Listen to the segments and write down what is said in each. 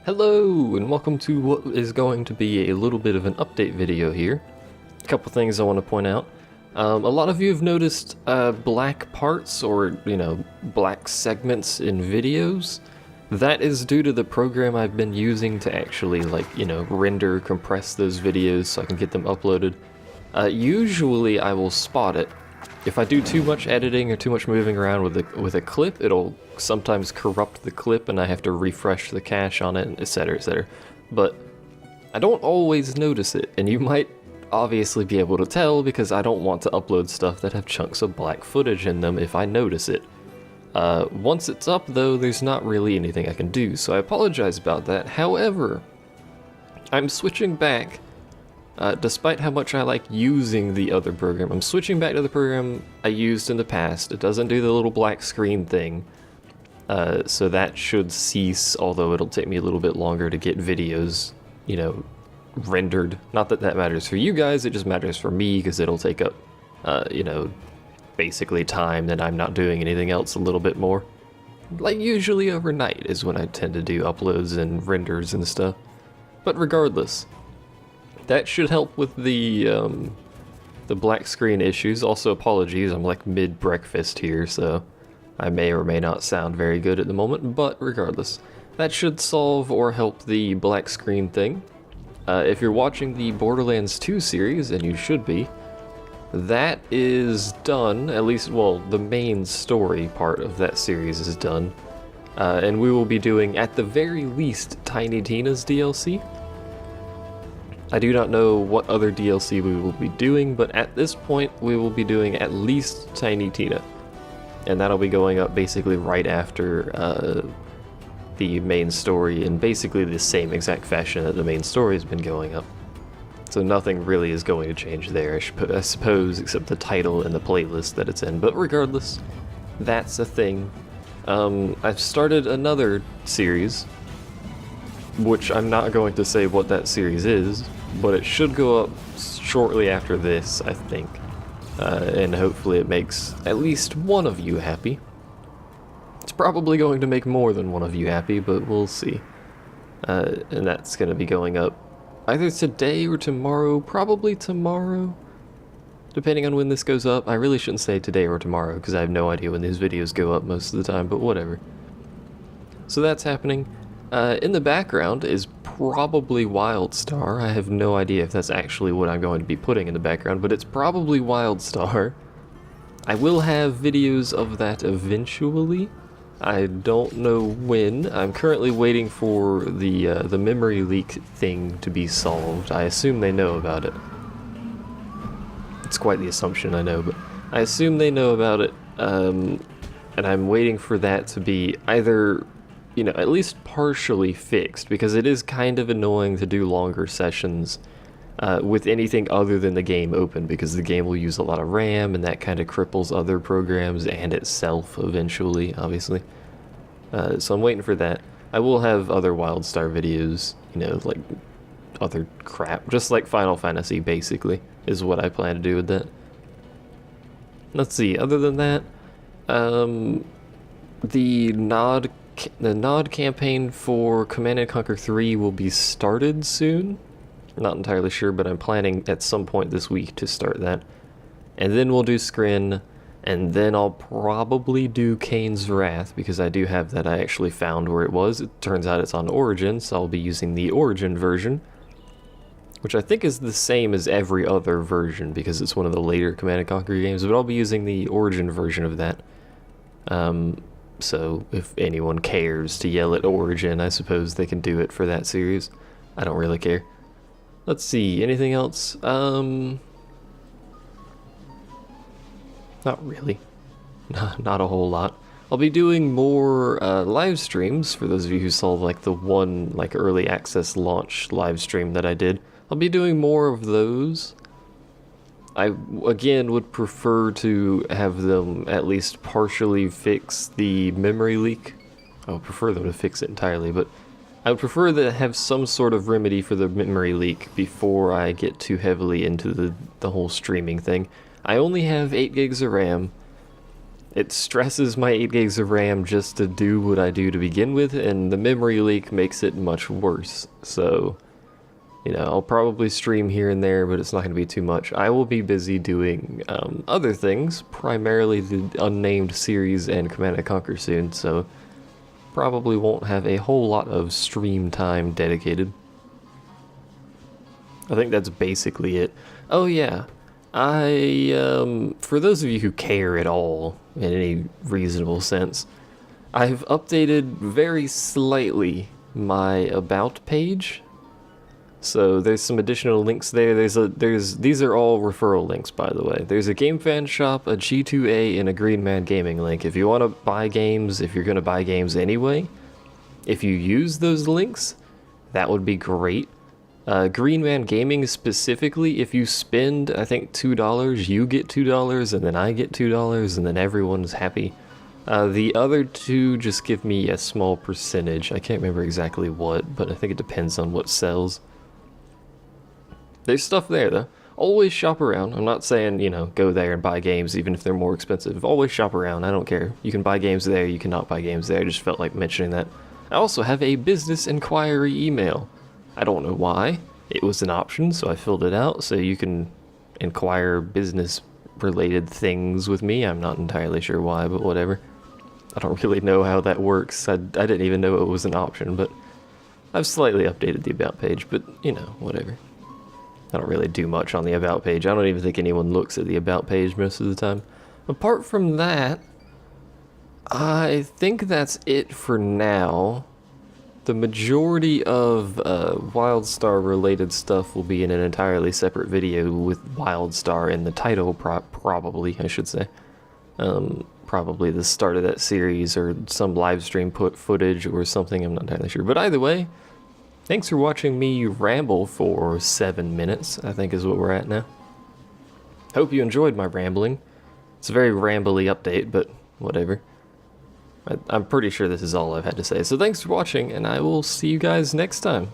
Hello, and welcome to what is going to be a little bit of an update video here. A couple things I want to point out. A lot of you have noticed black parts or, black segments in videos. That is due to the program I've been using to actually, render, compress those videos so I can get them uploaded. Usually I will spot it. If I do too much editing or too much moving around with a clip, it'll sometimes corrupt the clip and I have to refresh the cache on it, etc, etc. But I don't always notice it, and you might obviously be able to tell because I don't want to upload stuff that have chunks of black footage in them if I notice it. Once it's up though, there's not really anything I can do, so I apologize about that. However, I'm switching back. Despite how much I like using the other program, I'm switching back to the program I used in the past. It doesn't do the little black screen thing, so that should cease, although it'll take me a little bit longer to get videos, rendered. Not that that matters for you guys, it just matters for me because it'll take up, basically time that I'm not doing anything else a little bit more. Like usually overnight is when I tend to do uploads and renders and stuff. But regardless, that should help with the black screen issues. Also, apologies, I'm like mid-breakfast here, so I may or may not sound very good at the moment, but regardless, that should solve or help the black screen thing. If you're watching the Borderlands 2 series, and you should be, that is done, at least, well, the main story part of that series is done, and we will be doing, at the very least, Tiny Tina's DLC. I do not know what other DLC we will be doing, but at this point we will be doing at least Tiny Tina. And that'll be going up basically right after the main story in basically the same exact fashion that the main story has been going up. So nothing really is going to change there, I suppose, except the title and the playlist that it's in. But regardless, that's a thing. I've started another series, which I'm not going to say what that series is, but it should go up shortly after this, I think. And hopefully it makes at least one of you happy. It's probably going to make more than one of you happy, but we'll see. And that's going to be going up either today or tomorrow, probably tomorrow, depending on when this goes up. I really shouldn't say today or tomorrow, because I have no idea when these videos go up most of the time, but whatever. So that's happening. In the background is probably Wildstar. I have no idea if that's actually what I'm going to be putting in the background, but it's probably Wildstar. I will have videos of that eventually. I don't know when. I'm currently waiting for the memory leak thing to be solved. I assume they know about it. It's quite the assumption, I know, but I assume they know about it, and I'm waiting for that to be either, at least partially fixed, because it is kind of annoying to do longer sessions with anything other than the game open, because the game will use a lot of RAM, and that kind of cripples other programs and itself eventually, obviously. So I'm waiting for that. I will have other Wildstar videos, like other crap, just like Final Fantasy, basically, is what I plan to do with that. Let's see, other than that, the nod campaign for Command & Conquer 3 will be started soon. Not entirely sure, but I'm planning at some point this week to start that. And then we'll do Skrin, and then I'll probably do Kane's Wrath, because I do have that. I actually found where it was. It turns out it's on Origin, so I'll be using the Origin version, which I think is the same as every other version, because it's one of the later Command & Conquer games, but I'll be using the Origin version of that. So if anyone cares to yell at Origin, I suppose they can do it for that series. I don't really care. Let's see, anything else? Not really. Not a whole lot. I'll be doing more live streams, for those of you who saw the one early access launch live stream that I did. I'll be doing more of those. I, again, would prefer to have them at least partially fix the memory leak. I would prefer them to fix it entirely, but I would prefer to have some sort of remedy for the memory leak before I get too heavily into the whole streaming thing. I only have 8 gigs of RAM, It stresses my 8 gigs of RAM just to do what I do to begin with, and the memory leak makes it much worse. So, you know, I'll probably stream here and there, but it's not going to be too much. I will be busy doing other things, primarily the unnamed series and Command & Conquer soon, so probably won't have a whole lot of stream time dedicated. I think that's basically it. Oh yeah, for those of you who care at all, in any reasonable sense, I've updated very slightly my About page. So there's some additional links there. These are all referral links, by the way. There's a Game Fan Shop, a G2A, and a GreenManGaming link. If you want to buy games, if you're going to buy games anyway, if you use those links, that would be great. GreenManGaming specifically, if you spend, I think, $2, you get $2, and then I get $2, and then everyone's happy. The other two just give me a small percentage. I can't remember exactly what, but I think it depends on what sells. There's stuff there, though. Always shop around. I'm not saying, you know, go there and buy games, even if they're more expensive. Always shop around. I don't care. You can buy games there, you cannot buy games there. I just felt like mentioning that. I also have a business inquiry email. I don't know why. It was an option, so I filled it out, so you can inquire business-related things with me. I'm not entirely sure why, but whatever. I don't really know how that works. I didn't even know it was an option, but I've slightly updated the About page, but, you know, whatever. I don't really do much on the About page. I don't even think anyone looks at the About page most of the time. Apart from that, I think that's it for now. The majority of Wildstar related stuff will be in an entirely separate video with Wildstar in the title, probably, I should say. Probably the start of that series or some live stream footage or something, I'm not entirely sure. But either way, thanks for watching me ramble for 7 minutes, I think is what we're at now. Hope you enjoyed my rambling. It's a very rambly update, but whatever. I'm pretty sure this is all I've had to say. So thanks for watching, and I will see you guys next time.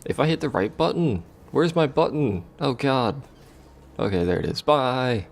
If I hit the right button. Where's my button? Oh god. Okay, there it is. Bye.